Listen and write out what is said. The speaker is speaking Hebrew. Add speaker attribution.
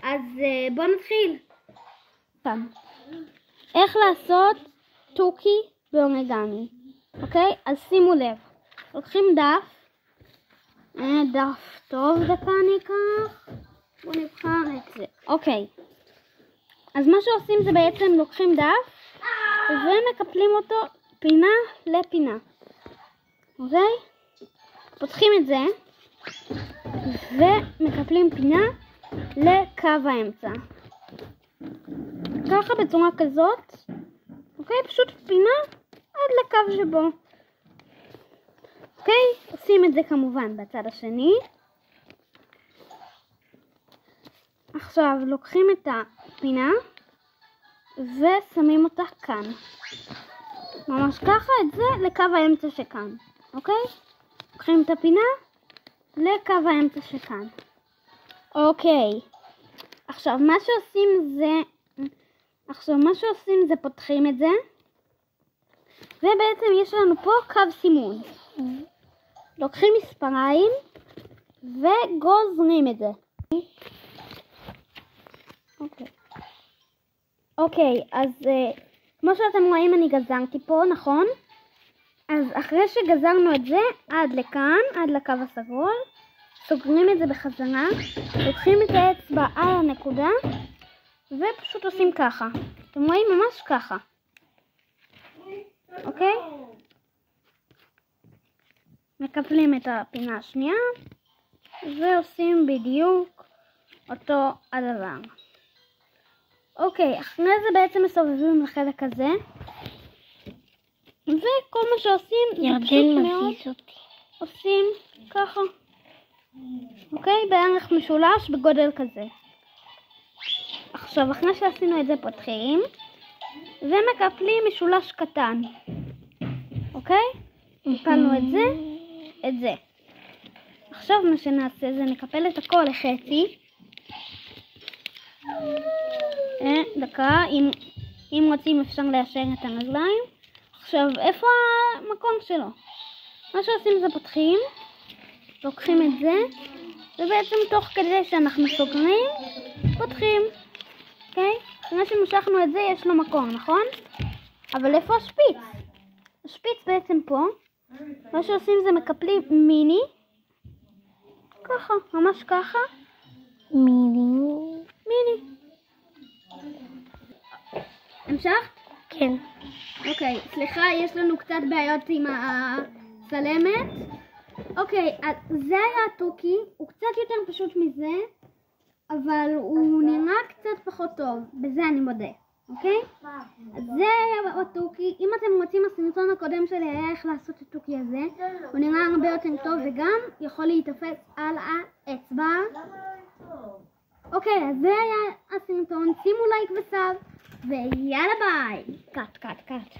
Speaker 1: אז בואו נתחיל. כאן. איך לעשות תוכי באוריגמי. אוקיי? אז שימו לב. לוקחים דף טוב, דקה אני אקח. בואו נבחר את זה. אוקיי. אז מה שעושים זה בעצם לוקחים דף ומקפלים אותו פינה לפינה. אוקיי? פותחים את זה ומקפלים פינה לקו האמצע. ככה בצורה כזאת. אוקיי? פשוט פינה עד לקו שבו. אוקיי? עושים את זה כמובן בצד השני. עכשיו לוקחים את הפינה ושמים אותה כאן. ממש ככה, את זה לקו האמצע שכאן. אוקיי? לוקחים את הפינה לקו האמצע שכאן. אוקיי. עכשיו מה שעושים זה פותחים את זה. ובעצם יש לנו פה קו סימון. לוקחים מספריים וגוזרים את זה. אוקיי, אז כמו שאתם רואים אני גזרתי פה, נכון? אז אחרי שגזרנו את זה עד לכאן, עד לקו הסגול, סוגרים את זה בחזרה, לוקחים את האצבע על הנקודה ופשוט עושים ככה. אתם רואים ממש ככה. אוקיי? מקפלים את הפינה השנייה ועושים בדיוק אותו הדבר. אוקיי, אחרי זה בעצם מסובבים לחלק הזה. וכל מה שעושים זה פשוט מאוד עושים ככה. אוקיי? בערך משולש בגודל כזה. עכשיו, אחרי שעשינו את זה פותחים ומקפלים משולש קטן. אוקיי? קפלנו את זה. עכשיו מה שנעשה זה נקפל את הכל לחצי. דקה, אם רוצים אפשר ליישר את הרגליים. עכשיו, איפה המקום שלו? מה שעושים זה פותחים, לוקחים את זה, ובעצם תוך כדי שאנחנו סוגרים, פותחים. אוקיי? אחרי שמשכנו את זה יש לו מקום, נכון? אבל איפה השפיץ? השפיץ בעצם פה. מה שעושים זה מקפלים מיני. ככה, ממש ככה. מיני. המשך?
Speaker 2: כן.
Speaker 1: אוקיי, סליחה, יש לנו קצת בעיות עם הצלמת. אוקיי, אז זה היה התוכי, הוא קצת יותר פשוט מזה, אבל הוא נראה קצת פחות טוב, בזה אני מודה, אוקיי? אז זה היה התוכי, אם אתם רוצים, הסרטון הקודם שלי היה איך לעשות את התוכי הזה, הוא נראה הרבה יותר טוב וגם יכול להתאפס על האצבע. אוקיי, אז זה היה הסרטון, שימו לייק וסאב, ויאללה ביי. קאט.